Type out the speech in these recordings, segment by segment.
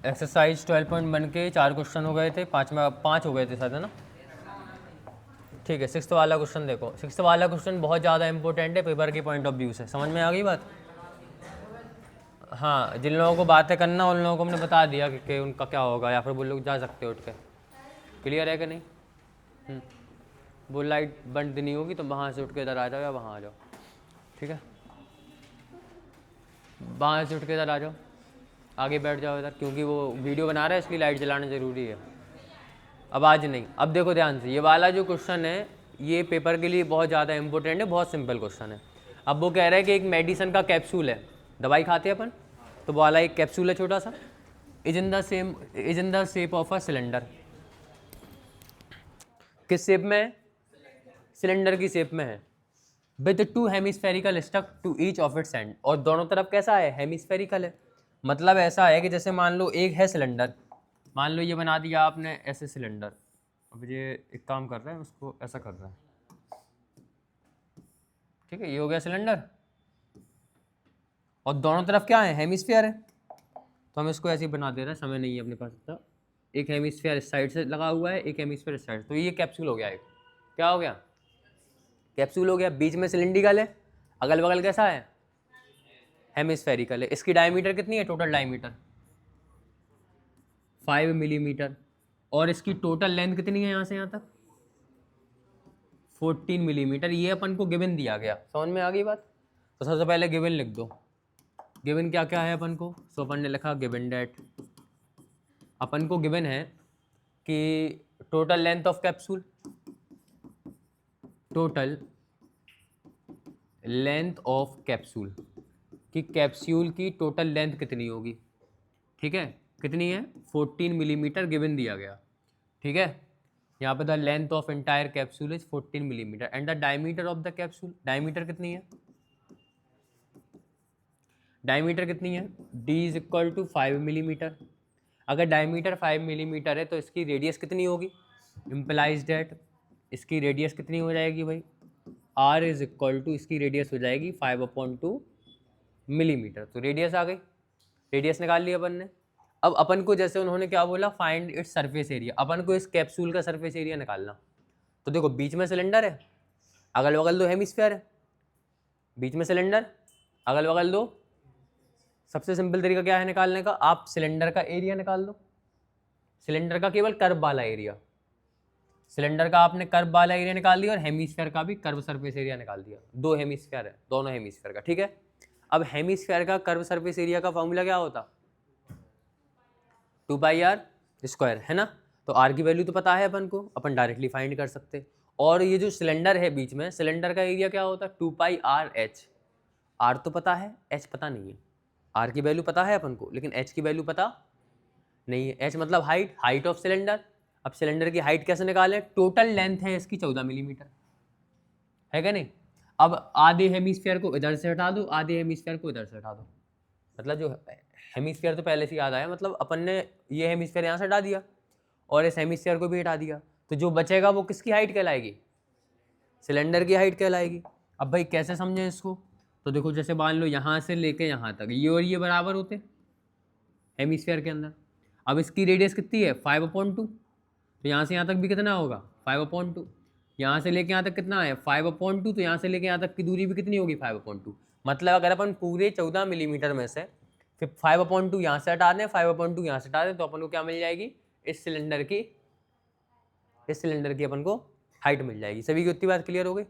Exercise 12.1 के 4 question हो गए थे, 5 हो गए थे शायद, है ना। ठीक है, 6th वाला क्वेश्चन देखो। 6th वाला क्वेश्चन बहुत ज़्यादा इंपॉर्टेंट है पेपर के पॉइंट ऑफ व्यू से। समझ में आ गई बात? हाँ, जिन लोगों को बातें करना उन लोगों को हमने बता दिया कि उनका क्या होगा, या फिर वो लोग जा सकते हो उठ के। क्लियर है कि नहीं? वो लाइट बंद नहीं होगी तो वहाँ से उठ के इधर आ जाओ या वहाँ आ जाओ। ठीक है, वहाँ से उठ के इधर आ जाओ, आगे बैठ जाओ इधर, क्योंकि वो वीडियो बना रहा है इसलिए लाइट जलाना ज़रूरी है। अब आज नहीं, अब देखो ध्यान से, ये वाला जो क्वेश्चन है ये पेपर के लिए बहुत ज़्यादा इंपॉर्टेंट है, बहुत सिंपल क्वेश्चन है। अब वो कह रहा है कि एक मेडिसिन का कैप्सूल है, दवाई खाते हैं अपन, तो वो वाला एक कैप्सूल है छोटा सा, is in the shape of a cylinder. किस शेप में है? सिलेंडर की शेप में है, with 2 hemispherical stuck to each of its end. और दोनों तरफ कैसा है? हेमिस्फेरिकल है। मतलब ऐसा है कि जैसे मान लो एक है सिलेंडर, मान लो ये बना दिया आपने ऐसे सिलेंडर, अब ये एक काम कर रहा है, उसको ऐसा कर रहा है, ठीक है, ये हो गया सिलेंडर, और दोनों तरफ क्या है? हेमिस्फीयर है। तो हम इसको ऐसे ही बना दे रहे हैं, समय नहीं है अपने पास इतना। एक हेमिस्फीयर इस साइड से लगा हुआ है, एक हेमिस्फीयर इस साइड, तो ये कैप्सूल हो गया। एक क्या हो गया? कैप्सूल हो गया। बीच में सिलिंड्रिकल है, अगल बगल कैसा है? हेमिस्फेरिकल है। इसकी डायमीटर कितनी है? टोटल डायमीटर 5 मिलीमीटर, और इसकी टोटल लेंथ कितनी है यहाँ से यहाँ तक? 14 मिलीमीटर। ये अपन को गिवन दिया गया। समझ में आ गई बात? तो सबसे पहले गिवन लिख दो। गिवन क्या क्या है अपन को? सो अपन ने लिखा गिवन डेट, अपन को गिवन है कि total length of capsule, total length of capsule, कि कैप्सूल की टोटल लेंथ कितनी होगी। ठीक है, कितनी है? 14 मिलीमीटर गिवन दिया गया। ठीक है, यहाँ पे the length of entire capsule is 14 millimetre and the diameter of the capsule, diameter कितनी है? डायमीटर कितनी है? D is equal to 5 millimetre. अगर डायमीटर 5 मिलीमीटर है तो इसकी रेडियस कितनी होगी? इम्प्लाइज डेट इसकी रेडियस कितनी हो जाएगी भाई? आर इज इक्वल टू, इसकी रेडियस हो जाएगी 5/2 मिलीमीटर। तो रेडियस आ गई, रेडियस निकाल ली अपन ने। अब अपन को जैसे उन्होंने क्या बोला, फाइंड इट्स सरफेस एरिया, अपन को इस कैप्सूल का सरफेस एरिया निकालना। तो देखो बीच में सिलेंडर है, अगल बगल 2 हेमिस्फीयर है, बीच में सिलेंडर, अगल बगल 2। सबसे सिंपल तरीका क्या है निकालने का? आप सिलेंडर का एरिया निकाल दो, सिलेंडर का केवल कर्व वाला एरिया। सिलेंडर का आपने कर्व वाला एरिया निकाल दिया और हेमिस्फीयर का भी कर्व सरफेस एरिया निकाल दिया। 2 हेमिस्फीयर है, दोनों हेमिस्फीयर का। ठीक है, अब हेमिस्फीयर का कर्व सरफेस एरिया का फॉर्मूला क्या होता? 2πr², है ना। तो आर की वैल्यू तो पता है अपन को, अपन डायरेक्टली फाइंड कर सकते। और ये जो सिलेंडर है बीच में, सिलेंडर का एरिया क्या होता है? 2πrh। आर तो पता है, एच पता नहीं है। आर की वैल्यू पता है अपन को, लेकिन एच की वैल्यू पता नहीं है। एच मतलब हाइट, हाइट ऑफ सिलेंडर। अब सिलेंडर की हाइट कैसे निकालें? टोटल लेंथ है इसकी 14 मिलीमीटर, है क्या नहीं? अब आधे हेमिस्फीयर को इधर से हटा दो, आधे हेमिस्फीयर को इधर से हटा दो। मतलब जो हेमिस्फीयर तो पहले से याद आया, मतलब अपन ने ये हेमिस्फीयर यहाँ से हटा दिया और इस हेमिस्फीयर को भी हटा दिया, तो जो बचेगा वो किसकी हाइट कहलाएगी? सिलेंडर की हाइट कहलाएगी। अब भाई कैसे समझें इसको? तो देखो जैसे मान लो यहाँ से लेके यहाँ तक ये और ये बराबर होते हेमिस्फीयर के अंदर। अब इसकी रेडियस कितनी है? 5/2। तो यहाँ से यहाँ तक भी कितना होगा? 5/2। यहाँ से लेके यहाँ तक कितना है? 5/2। तो यहाँ से लेके यहाँ तक की दूरी भी कितनी होगी? 5/2। मतलब अगर अपन पूरे 14 मिलीमीटर में से फिर 5/2 यहाँ से हटा दें, 5/2 यहाँ से हटा दें, तो अपन को क्या मिल जाएगी? इस सिलेंडर की अपन को हाइट मिल जाएगी। सभी की उतनी बात क्लियर हो गई?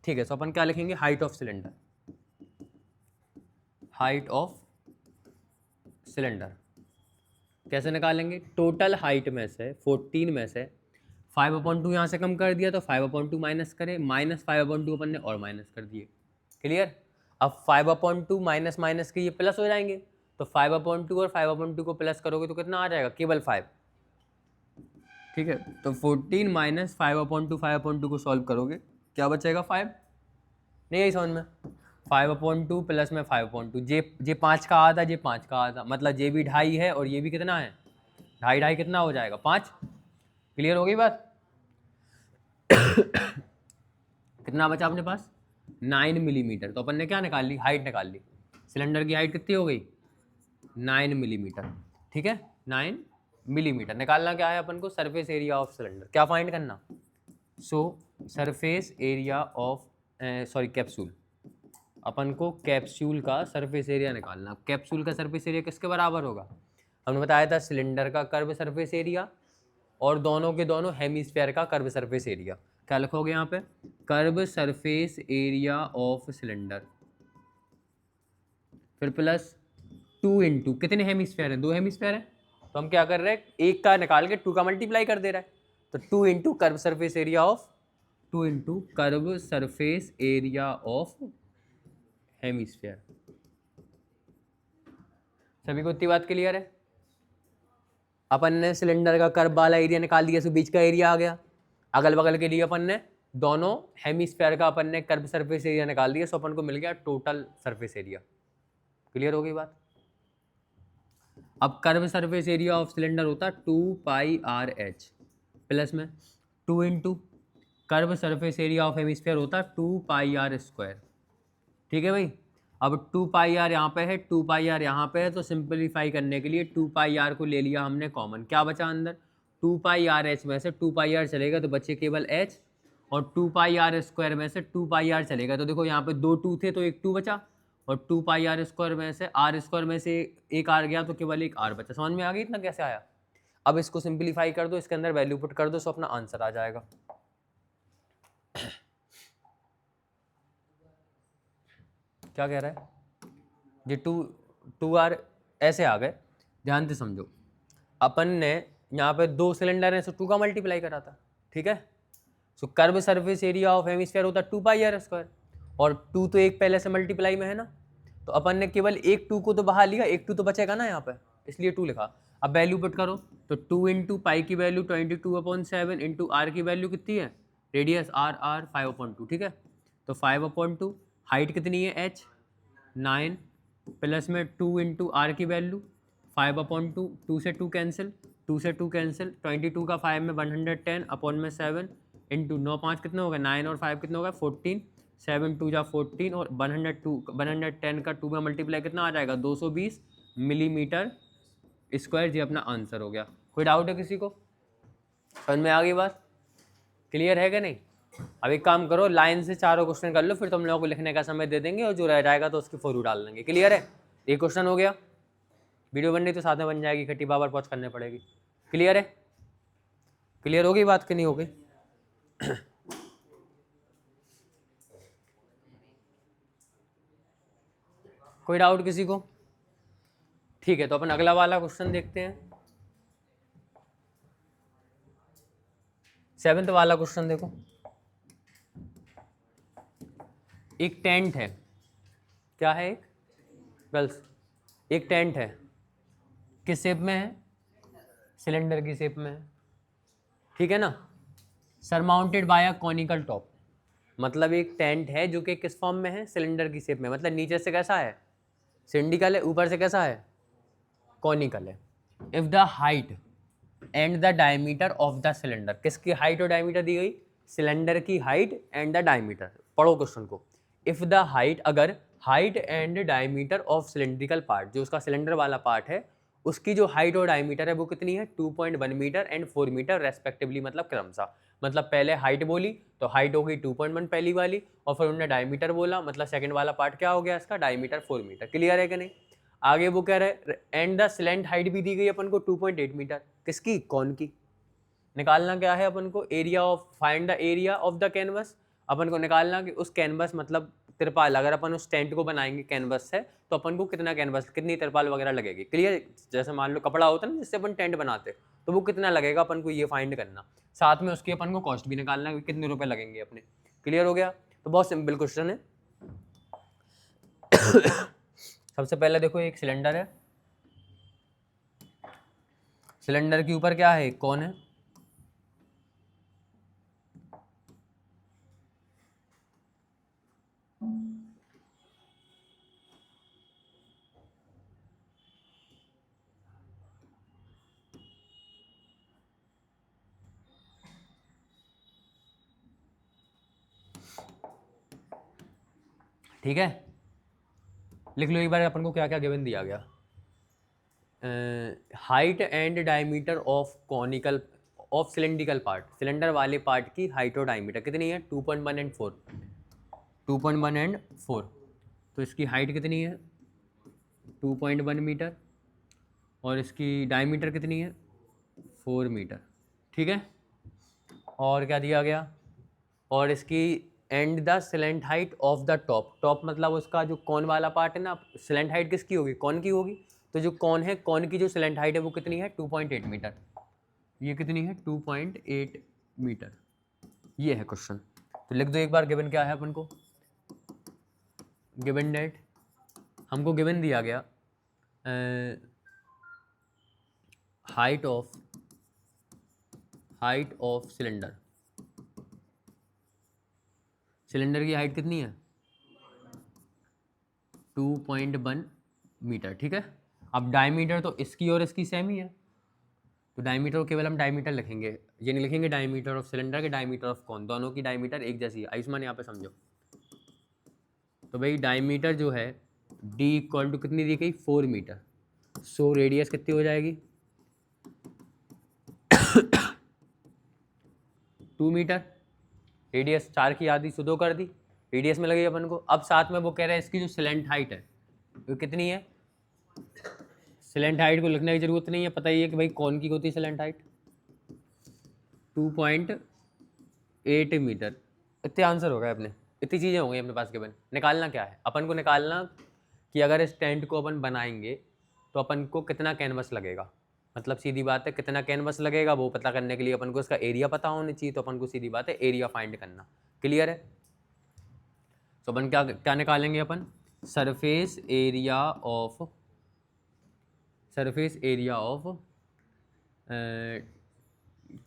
ठीक है, तो अपन क्या लिखेंगे? Height of cylinder, height of cylinder कैसे निकालेंगे? टोटल हाइट में से 14 में से 5/2 यहाँ से कम कर दिया तो 5/2 माइनस करें, माइनस 5/2 अपन ने और माइनस कर दिए। क्लियर? अब 5/2 माइनस माइनस के ये प्लस हो जाएंगे, तो 5/2 और 5/2 को प्लस करोगे तो कितना आ जाएगा? केवल 5। ठीक है, तो 14 माइनस 5/2 को सॉल्व करोगे क्या बचेगा? 5। नहीं आई समझ में? 5/2 प्लस में 5/2, जे 5 का आधा, जे 5 का आधा, मतलब ये भी 2.5 है और ये भी कितना है? 2.5 कितना हो जाएगा? 5। क्लियर हो गई बात? कितना बचा अपने पास? 9 मिलीमीटर। तो अपन ने क्या निकाल ली? हाइट निकाल ली। सिलेंडर की हाइट कितनी हो गई? 9 मिलीमीटर। ठीक है, 9 मिलीमीटर। निकालना क्या है अपन को, सरफेस एरिया ऑफ सिलेंडर। क्या फाइंड करना, so surface area of capsule, अपन को कैप्सूल का सरफेस एरिया निकालना। कैप्सूल का सरफेस एरिया किसके बराबर होगा, हमने बताया था सिलेंडर का कर्व सरफेस एरिया और दोनों के दोनों हेमिस्फेयर का कर्व सरफेस एरिया। क्या लिखोगे यहाँ पे, curve surface area of cylinder, फिर प्लस 2 इंटू कितने हेमिस्फेयर हैं, 2 हेमिस्फेयर हैं, तो हम क्या कर रहे हैं, एक का निकाल के 2 का मल्टीप्लाई कर दे रहा है, तो 2 into curve surface area of, 2 into curve surface area of hemisphere. सभी को इतनी बात क्लियर है। अपन ने सिलेंडर का कर्व वाला एरिया निकाल दिया, सो बीच का एरिया आ गया। अगल बगल के लिए अपन ने दोनों हेमिस्फेयर का अपन ने कर्व सरफेस एरिया निकाल दिया, सो अपन को मिल गया टोटल सरफेस एरिया। क्लियर हो गई बात। अब curve surface area of cylinder होता है 2πr/h प्लस में 2 into curve surface area of hemisphere होता है 2πr²। ठीक है भाई। अब 2πr यहाँ पे है, 2πr यहाँ पे है, तो सिंपलीफाई करने के लिए 2πr को ले लिया हमने कॉमन। क्या बचा अंदर, 2πr/h में से 2πr चलेगा तो बचे केवल h, और 2πr² में से 2πr चलेगा तो देखो यहाँ पे 2 2 थे तो एक 2 बचा, और 2πr² में से r² में से एक r गया तो केवल एक r बचा। समझ में आ गई इतना कैसे आया। अब इसको सिंपलीफाई कर दो, इसके अंदर वैल्यू पुट कर दो, सो अपना आंसर आ जाएगा। क्या कह रहा है ये, 2r ऐसे आ गए, ध्यान से समझो। अपन ने यहाँ पे 2 सिलेंडर हैं, सो 2 का मल्टीप्लाई करा था, ठीक है। So curve surface area of hemisphere होता है 2πr², और 2 तो एक पहले से मल्टीप्लाई में है ना, तो अपन ने केवल एक 2 को तो बाहर लिया, एक 2 तो बचेगा ना यहाँ पे, इसलिए 2 लिखा। अब वैल्यू पुट करो तो 2 इंटू पाई की वैल्यू 22/7 इंटू आर की वैल्यू कितनी है, रेडियस r 5/2, ठीक है। तो 5/2, हाइट कितनी है h 9, प्लस में 2 इंटू आर की वैल्यू 5/2, 2 से 2 कैंसिल, 2 से 2 कैंसिल, 22 का 5 में 110 अपॉन में 7 इंटू 9 5 कितना होगा, 9 और 5 कितना होगा 14, 7 2 जा 14, और 110 का 2 में मल्टीप्लाई कितना आ जाएगा 220 मिलीमीटर स्क्वायर। जी अपना आंसर हो गया। कोई डाउट है किसी को, समझ में आ गई बात, क्लियर है कि नहीं। अब एक काम करो, लाइन से चारों क्वेश्चन कर लो, फिर तुम लोगों को लिखने का समय दे देंगे, और जो रह जाएगा तो उसकी फॉर डाल देंगे। क्लियर है, एक क्वेश्चन हो गया, वीडियो बननी तो साथ में बन जाएगी, इकट्ठी बार पहुँच करने पड़ेगी। क्लियर है, क्लियर हो गई बात कि नहीं हो गई। कोई डाउट किसी को, ठीक है। तो अपन अगला वाला क्वेश्चन देखते हैं, 7th वाला क्वेश्चन देखो। एक टेंट है, क्या है, एक गर्ल्स, एक टेंट है, किस शेप में है, सिलेंडर की शेप में है, ठीक है ना, surmounted bye a conical top. मतलब एक टेंट है जो कि किस फॉर्म में है, सिलेंडर की शेप में, मतलब नीचे से कैसा है, सिंडिकल है, ऊपर से कैसा है, कॉनिकल है। If the height and the diameter of the cylinder, किसकी हाइट और डायमीटर दी गई, सिलेंडर की हाइट एंड द डायमीटर। पढ़ो क्वेश्चन को, इफ द हाइट, अगर height and diameter of cylindrical part, जो उसका सिलेंडर वाला पार्ट है, उसकी जो हाइट और डायमीटर है वो कितनी है, 2.1 मीटर एंड 4 मीटर रेस्पेक्टिवली, मतलब क्रमशः। मतलब पहले हाइट बोली तो हाइट हो गई 2.1 पहली वाली, और फिर उन्होंने डायमीटर बोला, मतलब सेकंड वाला पार्ट क्या हो गया इसका, डायमीटर 4 मीटर। क्लियर है कि नहीं। आगे वो कह रहे एंड द स्लैंट हाइट भी दी गई अपन को 2.8 मीटर, किसकी, कौन की। निकालना क्या है अपन को, area of, find the area of the canvas. अपन को निकालना कि उस कैनवस मतलब तिरपाल, अगर अपन उस टेंट को बनाएंगे कैनवस से, तो अपन को कितना कैनवस, कितनी तिरपाल वगैरह लगेगी। क्लियर, जैसे मान लो कपड़ा होता है ना जिससे अपन टेंट बनाते, तो वो कितना लगेगा अपन को ये फाइंड करना, साथ में उसकी अपन को कॉस्ट भी निकालना कि कितने रुपए लगेंगे अपने। क्लियर हो गया। तो बहुत सिंपल क्वेश्चन है। सबसे पहले देखो एक सिलेंडर है, सिलेंडर के ऊपर क्या है, कौन है, ठीक है। लिख लो एक बार अपन को क्या क्या गिवन दिया गया। Height and diameter of cylindrical part, cylinder वाले पार्ट की हाइट और डायमीटर कितनी है? 2.1 एंड 4, 2.1 एंड 4। तो इसकी हाइट कितनी है? 2.1 मीटर और इसकी डायमीटर कितनी है? 4 मीटर। ठीक है, और क्या दिया गया? और इसकी and the slant height of the top, top मतलब उसका जो कॉन वाला पार्ट है ना, सिलेंट हाइट किसकी होगी? कॉन की होगी। तो जो कॉन है, कॉन की जो सिलेंट हाइट है वो कितनी है? 2.8 मीटर। ये कितनी है? 2.8 मीटर। ये है क्वेश्चन। तो लिख दो एक बार, गिवन क्या है अपन को? गिवन डेट, हमको गिवन दिया गया हाइट ऑफ सिलेंडर, सिलेंडर की हाइट कितनी है? 2.1 मीटर। ठीक है, अब डायमीटर तो इसकी और इसकी सेम ही है, तो डायमीटर को केवल हम डायमीटर लिखेंगे, ये नहीं लिखेंगे डायमीटर ऑफ सिलेंडर के डायमीटर ऑफ कॉन, दोनों की डायमीटर एक जैसी है। आयुष्मान यहाँ पे समझो, तो भाई डायमीटर जो है डी इक्वल टू कितनी दी गई? 4 मीटर। सो रेडियस कितनी हो जाएगी? 2 मीटर। रेडियस 4 की आधी सो 2 कर दी, रेडियस में लगी अपन को। अब साथ में वो कह रहा है इसकी जो सिलेंट हाइट है वो कितनी है? सिलेंट हाइट को लिखने की जरूरत नहीं है, पता ही है कि भाई कौन की होती है सिलेंट हाइट? 2.8 मीटर। इतने आंसर हो गए अपने, इतनी चीज़ें हो गई अपने पास। गिवन निकालना क्या है अपन को? निकालना कि अगर इस टेंट को अपन बनाएंगे तो अपन को कितना कैनवस लगेगा, मतलब सीधी बात है कितना कैनवस लगेगा वो पता करने के लिए अपन को इसका एरिया पता होना चाहिए। तो अपन को सीधी बात है एरिया फाइंड करना। क्लियर है? तो अपन क्या क्या निकालेंगे? अपन सरफेस एरिया ऑफ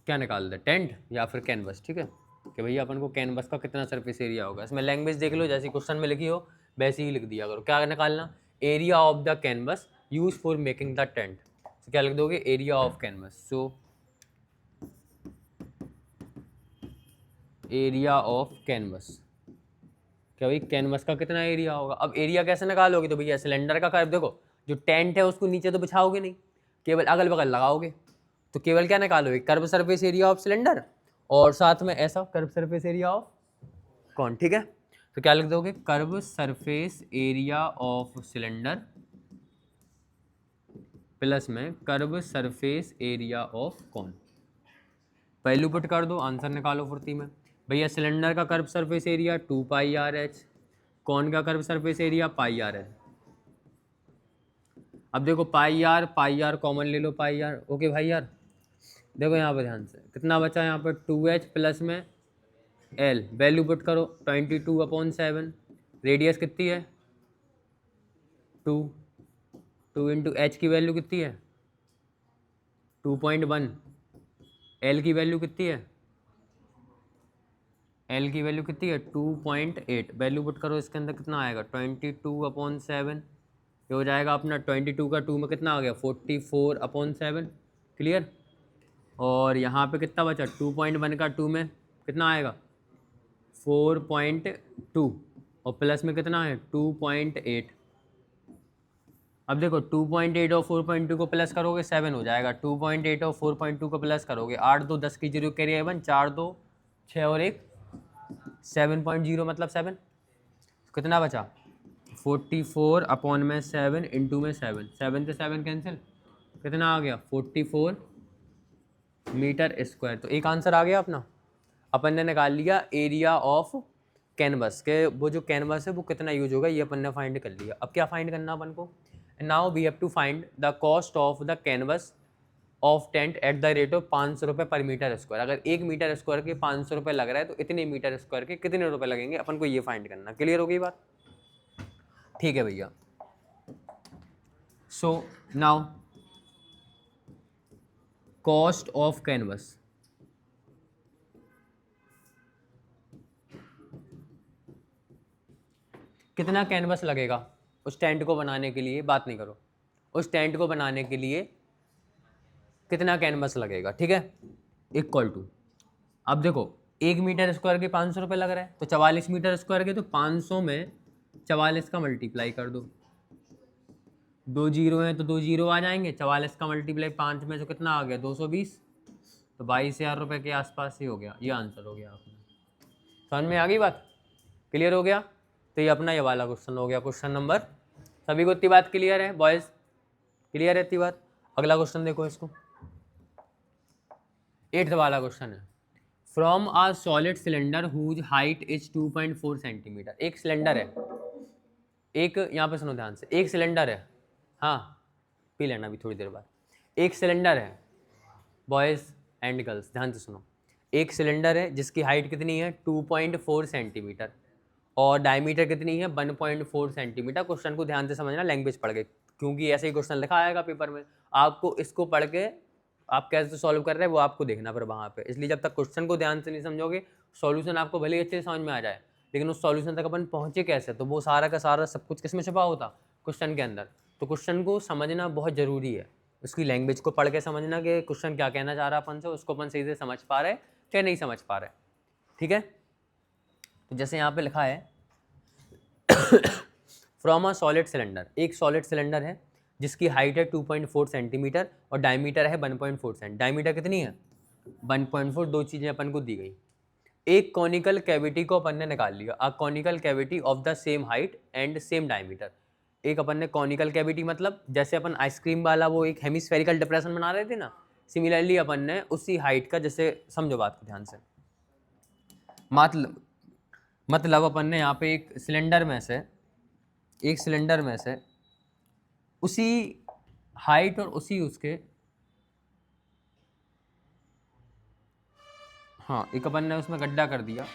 क्या निकाल दे? टेंट या फिर कैनवस। ठीक है, कि भैया अपन को कैनवस का कितना सरफेस एरिया होगा। इसमें लैंग्वेज देख लो, जैसे क्वेश्चन में लिखी हो वैसे ही लिख दिया करो। क्या निकालना? Area of the canvas use for making the tent. तो क्या लिख दोगे? Area of canvas. So area of canvas, क्या भाई कैनवस का कितना एरिया होगा। अब एरिया कैसे निकालोगे? तो भैया सिलेंडर का कर्व देखो, जो टेंट है उसको नीचे तो बिछाओगे नहीं, केवल अगल बगल लगाओगे। तो केवल क्या निकालोगे? Curve surface area of cylinder और साथ में ऐसा कर्व सरफेस एरिया ऑफ कौन। ठीक है, तो क्या लिख दोगे? Curve surface area of cylinder plus में कर्व सरफेस एरिया ऑफ कौन। वैल्यू पुट कर दो, आंसर निकालो फुर्ती में। भैया सिलेंडर का कर्व सरफेस एरिया 2πr/h, कौन का कर्व सरफेस एरिया πr है। अब देखो पाई आर कॉमन ले लो, πr। ओके भाई यार, देखो यहाँ पर ध्यान से कितना बचा यहाँ पर? 2h प्लस में l, वैल्यू पुट करो 22/7। रेडियस कितनी है? 2 इंटू एच की वैल्यू कितनी है? 2.1। एल की वैल्यू कितनी है? एल की वैल्यू कितनी है? 2.8। वैल्यू पुट करो, इसके अंदर कितना आएगा? 22/7। ये हो जाएगा अपना 22 का 2 में कितना आ गया? 44/7। क्लियर? और यहाँ पे कितना बचा? 2.1 का 2 में कितना आएगा? 4.2 और प्लस में कितना है? 2.8। अब देखो 2.8 और 4.2 को प्लस करोगे 7 हो जाएगा। 2.8 और 4.2 को प्लस करोगे 8 2 10 की 0 कैरी 1 4 2 6 और 1 7.0 मतलब 7। कितना बचा? 44/7 इंटू में 7, 7 से 7 कैंसिल, कितना आ गया? 44 मीटर स्क्वायर। तो एक आंसर आ गया अपना। अपन ने निकाल लिया एरिया ऑफ कैनवस के, वो जो कैनवस है वो कितना यूज होगा ये अपन ने फाइंड कर लिया। अब क्या फाइंड करना अपन को? Now we have to find the cost of the canvas of tent at the rate of 500 रुपये पर मीटर स्क्वायर। अगर 1 मीटर स्क्वायर के 500 रुपये लग रहा है तो इतने मीटर स्क्वायर के कितने रुपए लगेंगे, अपन को ये फाइंड करना। क्लियर हो गई बात? ठीक है भैया। So now cost of canvas, कितना कैनवस लगेगा उस टेंट को बनाने के लिए? बात नहीं करो, उस टेंट को बनाने के लिए कितना कैनवस लगेगा। ठीक है, इक्वल टू, अब देखो 1 मीटर स्क्वायर के 500 रुपये लग रहा है तो 44 मीटर स्क्वायर के, तो 500 में 44 का मल्टीप्लाई कर दो, 2 जीरो हैं तो 2 जीरो आ जाएंगे, 44 का मल्टीप्लाई 5 में तो कितना आ गया 220, तो 22,000 रुपये के आसपास ही हो गया। ये आंसर हो गया अपना। समझ में आ गई बात, क्लियर हो गया। तो ये अपना ये वाला क्वेश्चन हो गया, क्वेश्चन नंबर। सभी को इतनी बात क्लियर है बॉयज, क्लियर है इतनी बात। अगला क्वेश्चन देखो इसको, 8th वाला क्वेश्चन है। From a solid cylinder whose height is 2.4 centimetre. एक सिलेंडर है, एक यहाँ पे सुनो ध्यान से, एक सिलेंडर है, हाँ पी लेना अभी थोड़ी देर बाद। एक सिलेंडर है बॉयज एंड गर्ल्स, ध्यान से सुनो। एक सिलेंडर है जिसकी हाइट कितनी है 2.4 सेंटीमीटर और डायमीटर कितनी है 1.4 सेंटीमीटर। क्वेश्चन को ध्यान से समझना, लैंग्वेज पढ़ के, क्योंकि ऐसे ही क्वेश्चन लिखा आएगा पेपर में। आपको इसको पढ़ के आप कैसे सॉल्व कर रहे हैं वो आपको देखना पर वहाँ पे। इसलिए जब तक क्वेश्चन को ध्यान से नहीं समझोगे, सॉल्यूशन आपको भले ही अच्छे से समझ में आ जाए, लेकिन उस सॉल्यूशन तक अपन पहुँचे कैसे, तो वो सारा का सारा सब कुछ किस में छुपा होता, क्वेश्चन के अंदर। तो क्वेश्चन को समझना बहुत ज़रूरी है, उसकी लैंग्वेज को पढ़ के समझना कि क्वेश्चन क्या कहना चाह रहा है अपन से, उसको अपन सही से समझ पा रहे क्या नहीं समझ पा रहे, ठीक है। तो जैसे यहाँ पे लिखा है फ्रॉम अ सॉलिड सिलेंडर, एक सॉलिड सिलेंडर है जिसकी हाइट है 2.4 सेंटीमीटर और डायमीटर है 1.4 सेंट। डायमीटर कितनी है 1.4, दो चीज़ें अपन को दी गई। एक कॉनिकल कैविटी को अपन ने निकाल लिया, a conical cavity of the same height and same diameter. एक अपन ने कॉनिकल कैविटी मतलब जैसे अपन आइसक्रीम वाला वो एक हेमिस्फेरिकल डिप्रेशन बना रहे थे ना, सिमिलरली अपन ने उसी हाइट का, जैसे समझो बात को ध्यान से, मतलब अपन ने यहाँ पे एक सिलेंडर में से उसी हाइट और उसी उसके, हाँ एक अपन ने उसमें गड्ढा कर दिया,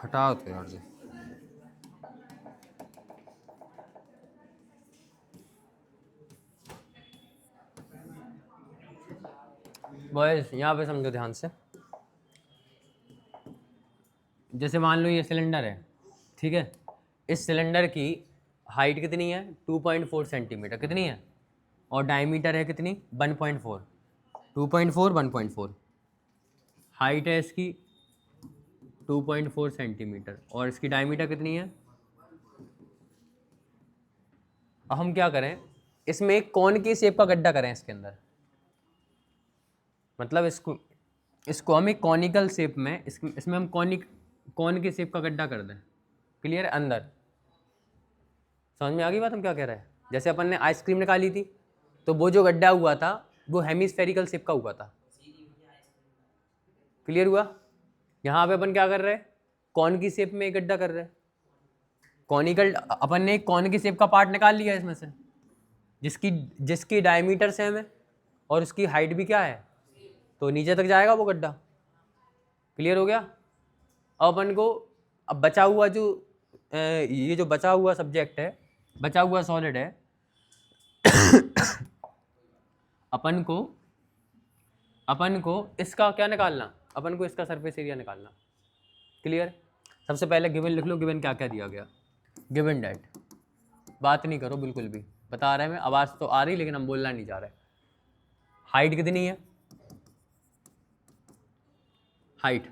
हटाओ तो यार जी। बॉयज यहाँ पे समझो ध्यान से, जैसे मान लो ये सिलेंडर है, ठीक है, इस सिलेंडर की हाइट कितनी है 2.4 सेंटीमीटर, कितनी है, और डायमीटर है कितनी 1.4, 2.4 1.4, हाइट है इसकी 2.4 सेंटीमीटर और इसकी डायमीटर कितनी है। अब हम क्या करें, इसमें एक कौन की शेप का गड्ढा करें इसके अंदर, मतलब इसको हम एक कॉनिकल शेप में, इसमें हम कौन के शेप का गड्ढा कर दें, क्लियर है अंदर। समझ में आ गई बात हम क्या कह रहे हैं। जैसे अपन ने आइसक्रीम निकाली थी तो वो जो गड्ढा हुआ था वो हेमिस्फेरिकल शेप का हुआ था, क्लियर हुआ। यहाँ पे अपन क्या कर रहे हैं, कौन की शेप में एक गड्ढा कर रहे हैं, कॉनिकल, अपन ने एक कौन की शेप का पार्ट निकाल लिया इसमें से, जिसकी डायमीटर सेम है और उसकी हाइट भी क्या है, तो नीचे तक जाएगा वो गड्ढा, क्लियर हो गया। अब अपन को अब बचा हुआ जो ये जो बचा हुआ सब्जेक्ट है, बचा हुआ सॉलिड है अपन को इसका क्या निकालना, अपन को इसका सरफेस एरिया निकालना, क्लियर। सबसे पहले गिवन लिख लो, गिवन क्या क्या दिया गया, गिवन डेट, बात नहीं करो बिल्कुल भी, बता रहे हैं, मैं आवाज़ तो आ रही लेकिन हम बोलना नहीं चाह रहे। हाइट कितनी है, हाइट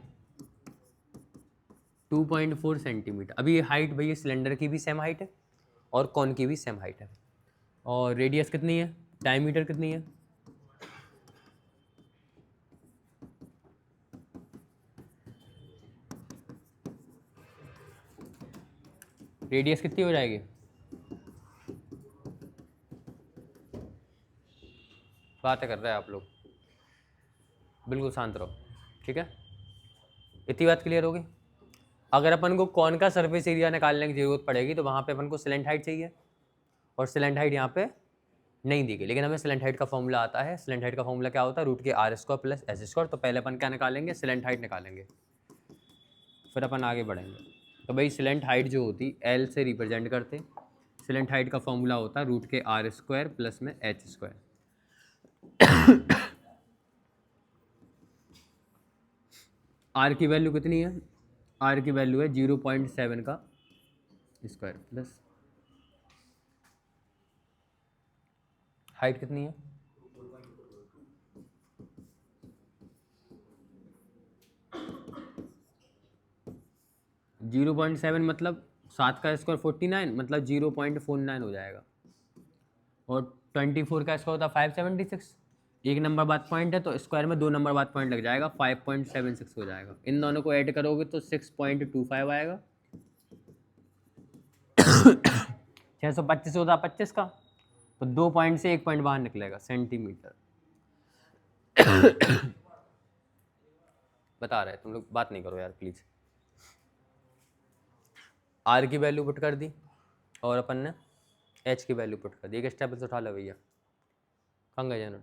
2.4 सेंटीमीटर। अभी ये हाइट भैया सिलेंडर की भी सेम हाइट है और कॉन की भी सेम हाइट है, और रेडियस कितनी है, डायमीटर कितनी है, रेडियस कितनी हो जाएगी, बातें कर रहे हैं आप लोग, बिल्कुल शांत रहो, ठीक है। इतनी बात क्लियर होगी। अगर अपन को कौन का सरफेस एरिया निकालने की जरूरत पड़ेगी तो वहाँ पे अपन को सिलेंट हाइट चाहिए, और सिलेंट हाइट यहाँ पे नहीं दी गई, लेकिन हमें सिलेंट हाइट का फॉर्मूला आता है। सिलेंट हाइट का फॉर्मूला क्या होता है? रूट के R square plus S square. तो पहले अपन क्या निकालेंगे? सिलेंट हाइट निकालेंगे, फिर अपन आगे बढ़ेंगे। तो भाई सिलेंट हाइट जो होती एल से रिप्रेजेंट करते, सिलेंट हाइट का फॉर्मूला होता है रूट के आर स्क्वायर प्लस में एच स्क्वायर। आर की वैल्यू कितनी है? आर की वैल्यू है 0.7 का स्क्वायर प्लस हाइट कितनी है? 0.7 मतलब 7 का स्क्वायर 49, मतलब 0.49 हो जाएगा। और 24 का स्क्वायर होता है 576। एक नंबर बाद पॉइंट है तो स्क्वायर में 2 नंबर बाद पॉइंट लग जाएगा, 5.76 हो जाएगा। इन दोनों को ऐड करोगे तो 6.25 आएगा। 625 होता 25 का, तो 2 पॉइंट से 1 पॉइंट बाहर निकलेगा, सेंटीमीटर। बता रहे तुम लोग बात नहीं करो यार प्लीज। आर की वैल्यू पुट कर दी और अपन ने एच की वैल्यू पुट कर दी। एक स्टेप से उठा लो भैया, कहाँ गए जाना?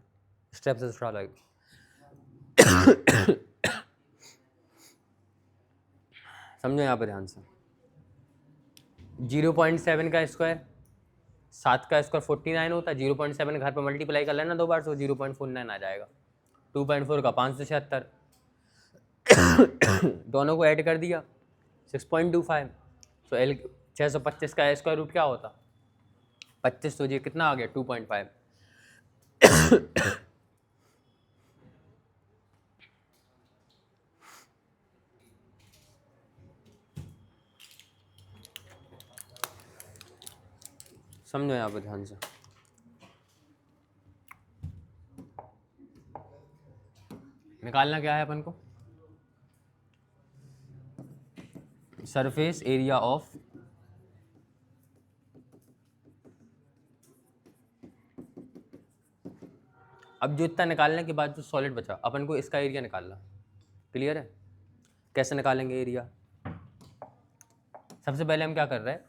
स्टेप से उठा लो। समझो यहाँ पर ध्यान से, 0.7 का स्क्वायर 7 का स्क्वायर 49 होता है। 0.7 घर पर मल्टीप्लाई कर लेना 2 बार तो 0.49 आ जाएगा। 2.4 का 576, दोनों को ऐड कर दिया 6.25। तो एल 625 का स्क्वायर रूट क्या होता? 25, तो ये कितना आ गया? 2.5। समझो यहाँ पे ध्यान से, निकालना क्या है अपन को? सरफेस एरिया ऑफ अब जो इतना निकालने के बाद जो सॉलिड बचा अपन को इसका एरिया निकालना। क्लियर है? कैसे निकालेंगे एरिया? सबसे पहले हम क्या कर रहे हैं,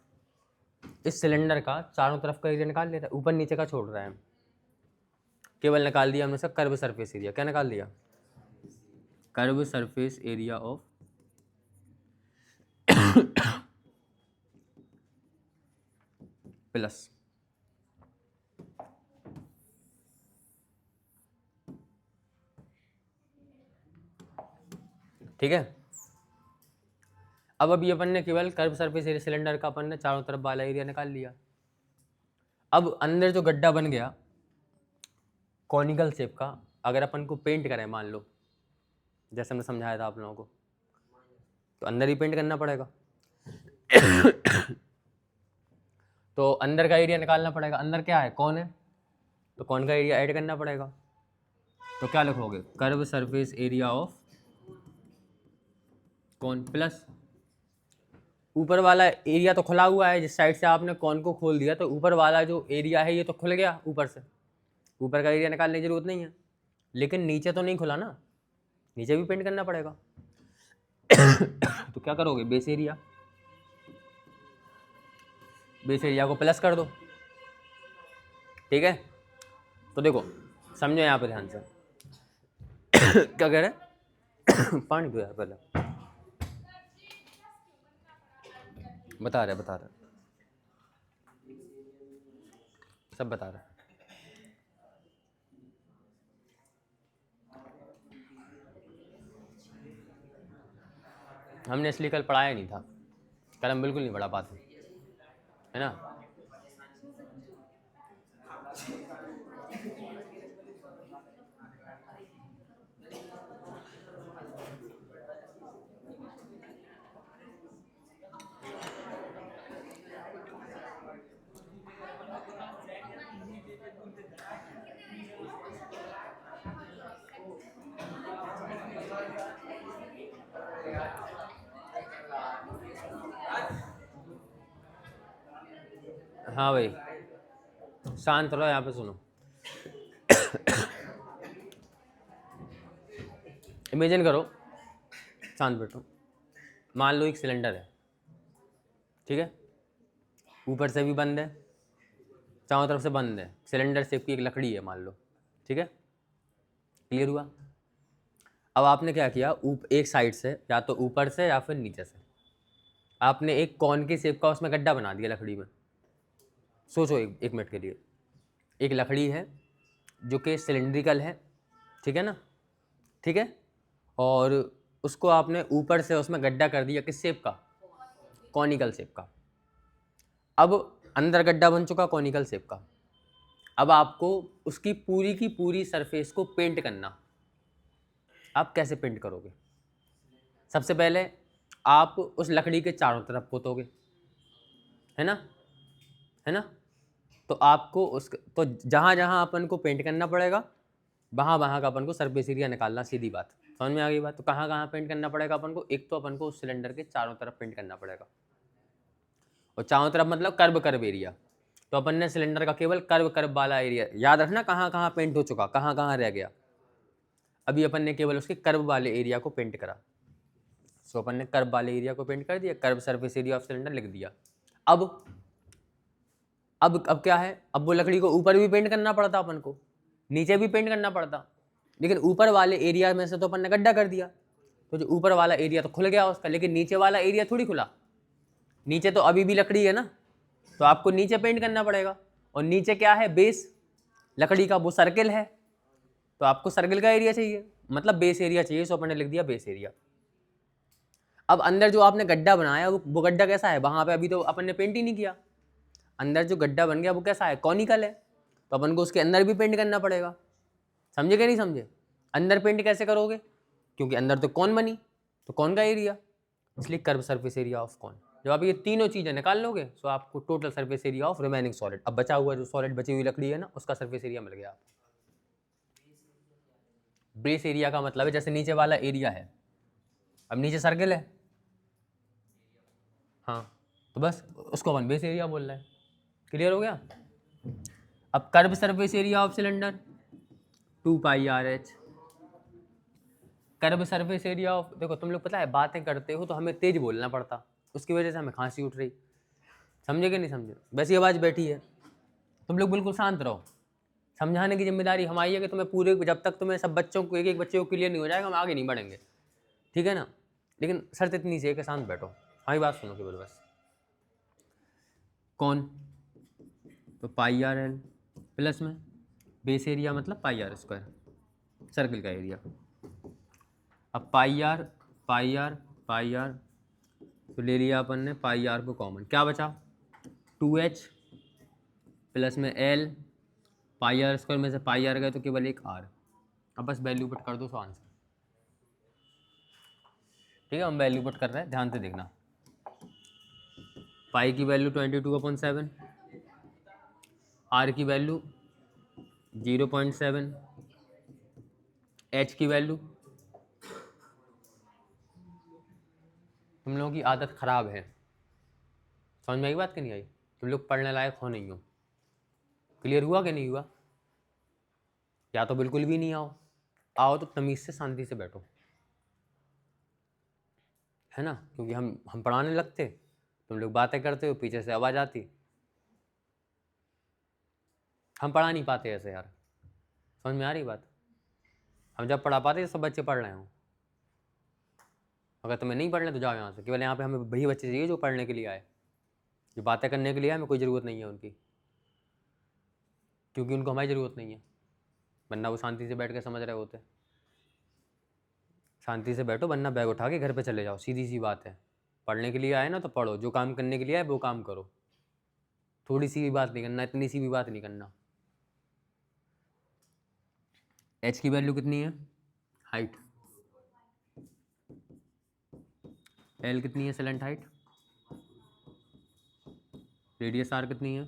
इस सिलेंडर का चारों तरफ का एरिया निकाल लेते हैं, ऊपर नीचे का छोड़ रहे हैं। केवल निकाल दिया हमने सब कर्व सरफेस एरिया। क्या निकाल दिया? Curve surface area of plus ठीक है। अब अभी अपन ने केवल कर्व सरफेस एरिया सिलेंडर का अपन ने चारों तरफ वाला एरिया निकाल लिया। अब अंदर जो गड्ढा बन गया कॉनिकल शेप का, अगर अपन को पेंट करें, मान लो जैसे हमने समझाया था आप लोगों को, तो अंदर ही पेंट करना पड़ेगा। तो अंदर का एरिया निकालना पड़ेगा। अंदर क्या है? कौन है, तो कौन का एरिया ऐड करना पड़ेगा। तो क्या लिखोगे? कर्व सरफेस एरिया ऑफ कौन प्लस ऊपर वाला एरिया तो खुला हुआ है, जिस साइड से आपने कौन को खोल दिया तो ऊपर वाला जो एरिया है ये तो खुल गया ऊपर से, ऊपर का एरिया निकालने की जरूरत नहीं है। लेकिन नीचे तो नहीं खुला ना, नीचे भी पेंट करना पड़ेगा। तो क्या करोगे? बेस एरिया, बेस एरिया को प्लस कर दो। ठीक है, तो देखो समझो यहाँ पे ध्यान से। क्या कह रहे? पानी दो यार पहले। बता रहे सब बता रहे। हमने इसलिए कल पढ़ाया नहीं था, कल हम बिल्कुल नहीं पढ़ा पाते, है ना। हाँ भाई शांत रहो, यहाँ पे सुनो। इमेजिन करो, शांत बैठो। मान लो एक सिलेंडर है, ठीक है, ऊपर से भी बंद है चारों तरफ से बंद है, सिलेंडर शेप की एक लकड़ी है मान लो, ठीक है, क्लियर हुआ। अब आपने क्या किया, एक साइड से या तो ऊपर से या फिर नीचे से आपने एक कॉन के शेप का उसमें गड्ढा बना दिया लकड़ी में। सोचो एक मिनट के लिए, एक लकड़ी है जो कि सिलेंड्रिकल है, ठीक है ना, ठीक है, और उसको आपने ऊपर से उसमें गड्ढा कर दिया, किस शेप का, कॉनिकल शेप का। अब अंदर गड्ढा बन चुका कॉनिकल शेप का, अब आपको उसकी पूरी की पूरी सरफेस को पेंट करना। आप कैसे पेंट करोगे? सबसे पहले आप उस लकड़ी के चारों तरफ पोतोगे, है ना, है ना। तो आपको उस तो जहाँ जहाँ अपन को पेंट करना पड़ेगा वहाँ वहाँ का अपन को सरफेस एरिया निकालना, सीधी बात, समझ में आ गई बात। तो कहाँ कहाँ पेंट करना पड़ेगा अपन को, एक तो अपन को उस सिलेंडर के चारों तरफ पेंट करना पड़ेगा, और चारों तरफ मतलब कर्व एरिया। तो अपन ने सिलेंडर का केवल कर्व वाला एरिया याद रखना, कहाँ कहाँ पेंट हो चुका, कहाँ कहाँ रह गया। अभी अपन ने केवल उसके कर्व वाले एरिया को पेंट करा, सो अपन ने कर्व वाले एरिया को पेंट कर दिया, curve surface area of cylinder लिख दिया। अब क्या है, अब वो लकड़ी को ऊपर भी पेंट करना पड़ता अपन को, नीचे भी पेंट करना पड़ता, लेकिन ऊपर वाले एरिया में से तो अपन ने गड्ढा कर दिया, तो जो ऊपर वाला एरिया तो खुल गया उसका, लेकिन नीचे वाला एरिया थोड़ी खुला, नीचे तो अभी भी लकड़ी है ना, तो आपको नीचे पेंट करना पड़ेगा। और नीचे क्या है, बेस लकड़ी का वो सर्किल है, तो आपको सर्किल का एरिया चाहिए, मतलब बेस एरिया चाहिए, सो अपन ने लिख दिया बेस एरिया। अब अंदर जो आपने गड्ढा बनाया वो गड्ढा कैसा है, वहां पे अभी तो अपन ने पेंट ही नहीं किया, अंदर जो गड्ढा बन गया वो कैसा है, कॉनिकल है, तो अपन को उसके अंदर भी पेंट करना पड़ेगा। समझे क्या नहीं समझे? अंदर पेंट कैसे करोगे, क्योंकि अंदर तो कौन बनी, तो कौन का एरिया, इसलिए कर्व सरफेस एरिया ऑफ कौन। जब आप ये तीनों चीजें निकाल लोगे तो आपको total surface area of remaining solid, अब बचा हुआ जो सॉलिड बची हुई लकड़ी है ना, उसका सरफेस एरिया मिल गया आपको। बेस एरिया का मतलब है जैसे नीचे वाला एरिया है, अब नीचे सर्किल है, हाँ, तो बस उसको अपन बेस एरिया बोल रहे हैं। क्लियर हो गया? अब curve surface area of cylinder 2πRh, curve surface area of, देखो तुम लोग पता है बातें करते हो तो हमें तेज बोलना पड़ता, उसकी वजह से हमें खांसी उठ रही, समझे कि नहीं समझे? वैसी आवाज़ बैठी है, तुम लोग बिल्कुल शांत रहो, समझाने की जिम्मेदारी हमारी है कि तुम्हें पूरे, जब तक तुम्हें सब बच्चों को एक एक बच्चे को क्लियर नहीं हो जाएगा हम आगे नहीं बढ़ेंगे, ठीक है ना। लेकिन शर्त इतनी सी है कि शांत बैठो, हमारी बात सुनो केवल बस। कौन, तो πRL प्लस में बेस एरिया मतलब πr², सर्किल का एरिया। अब पाई आर तो ले लिया अपन ने πr को कॉमन, क्या बचा 2h प्लस में l, πr² में से πr गए तो केवल एक r। अब बस वैल्यू पुट कर दो सो आंसर, ठीक है, हम वैल्यू पुट कर रहे हैं, ध्यान से देखना। पाई की वैल्यू 22/7, r की वैल्यू 0.7, h की वैल्यू, तुम लोगों की आदत खराब है, समझ में आई बात कि नहीं आई? तुम लोग पढ़ने लायक हो नहीं हो, क्लियर हुआ कि नहीं हुआ? या तो बिल्कुल भी नहीं आओ तो तमीज़ से शांति से बैठो, है ना, क्योंकि हम पढ़ाने लगते, तुम लोग बातें करते हो, पीछे से आवाज़ आती, हम पढ़ा नहीं पाते ऐसे यार, समझ में आ रही बात? हम जब पढ़ा पाते सब बच्चे पढ़ रहे हो, अगर तुम्हें नहीं पढ़ना तो जाओ यहाँ से, केवल यहाँ पे हमें वही बच्चे चाहिए जो पढ़ने के लिए आए, जो बातें करने के लिए आए, हमें कोई ज़रूरत नहीं है उनकी, क्योंकि उनको हमारी ज़रूरत नहीं है, वरना वो शांति से बैठ के समझ रहे होते। शांति से बैठो, वरना बैग उठा के घर पे चले जाओ, सीधी सी बात है। पढ़ने के लिए आए ना तो पढ़ो, जो काम करने के लिए आए वो काम करो, थोड़ी सी भी बात नहीं करना, इतनी सी भी बात नहीं करना। h की वैल्यू कितनी है, हाइट, l कितनी है सिलेंट हाइट, रेडियस r कितनी है,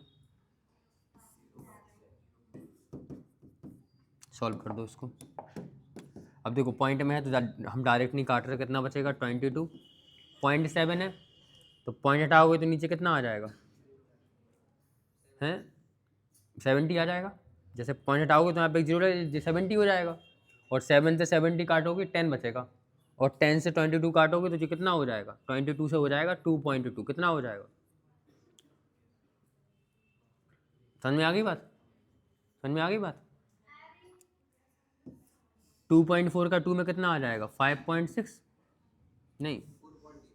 सॉल्व कर दो इसको। अब देखो पॉइंट में है तो हम डायरेक्ट नहीं काट रहे, कितना बचेगा 22.7 है, तो पॉइंट हटाओगे तो नीचे कितना आ जाएगा, हैं 70 आ जाएगा। जैसे पॉइंट हटाओगे तो यहाँ पे 0 70 हो जाएगा, और 7 से 70 काटोगे 10 बचेगा, और 10 से 22 काटोगे तो जो कितना हो जाएगा, 22 से हो जाएगा 2.2, कितना हो जाएगा समझ में आ गई बात? समझ में आ गई बात? 2.4 का 2 में कितना आ जाएगा? 5.6 नहीं,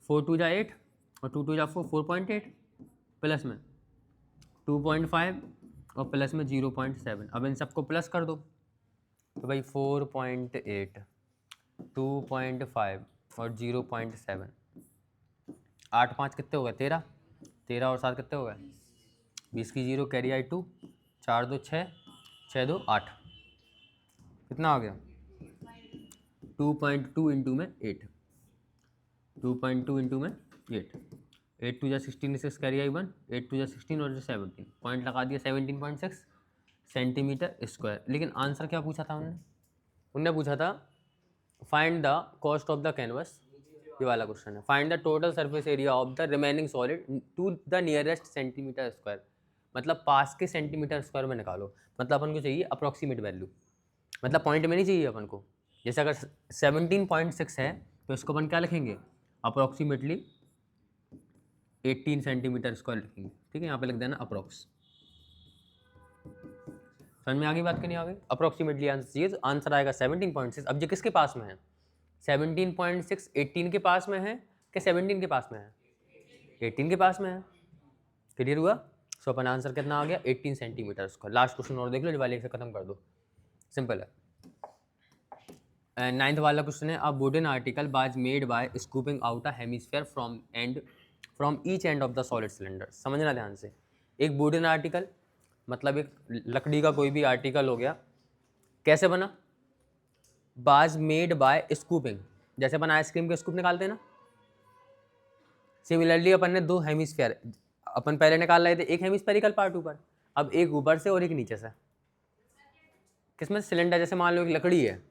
4 2 जा 8 और 2 2 जा 4, 4.8 प्लस में 2.5 और प्लस में 0.7। अब इन सबको प्लस कर दो तो भाई 4.8, 2.5 और 0.7, 8 5 कितने हो गए? 13, 13 और 7 कितने हो गए? 20 की 0 कैरी आई 2, 4 2 6, 6 2 8, कितना आ गया? 2.2 इंटू में 8, 2.2 इंटू में 8, 8 2 जा 16, 6 कैरी आई 1, 8 2 जा 16 और 17, पॉइंट लगा दिया 17.6 सेंटीमीटर स्क्वायर। लेकिन आंसर क्या पूछा था उन्होंने? उनने पूछा था find the cost of the canvas, ये वाला क्वेश्चन है। Find the total surface area of the remaining solid to the nearest centimetre square, मतलब पास के सेंटीमीटर स्क्वायर में निकालो। मतलब अपन को चाहिए अप्रॉक्सीमेट वैल्यू, मतलब पॉइंट में नहीं चाहिए अपन को। जैसे अगर 17.6 है तो इसको अपन क्या लिखेंगे? अप्रॉक्सीमेटली 18 सेंटीमीटर स्क्वायर लिखेंगे। ठीक है, यहाँ पे लिख देना अप्रॉक्स। समझ में आ गई बात कि नहीं आ गई? अप्रॉक्सीमेटली आंसर चाहिए तो आंसर आएगा 17.6। अब ये किसके पास में है? 17.6 18 के पास में है कि 17 के पास में है? 18 के पास में है। क्लियर हुआ? सो अपन आंसर कितना आ गया? 18 सेंटीमीटर स्क्वायर। लास्ट क्वेश्चन और देख लो, वाले से खत्म कर दो, सिंपल है। 9th वाला क्वेश्चन है, a wooden article was made by scooping out a hemisphere from each end of the solid cylinder. समझना ध्यान से, एक वुडन आर्टिकल मतलब एक लकड़ी का कोई भी आर्टिकल हो गया, कैसे बना? बाज मेड बाय स्कूपिंग, जैसे अपन आइसक्रीम के स्कूप निकालते हैं ना, सिमिलरली अपन ने दो हेमिस्फीयर अपन पहले निकाल रहे थे, एक हेमिस्फेरिकल पार्ट ऊपर, अब एक ऊपर से और एक नीचे से। किसमें? सिलेंडर। जैसे मान लो एक लकड़ी है,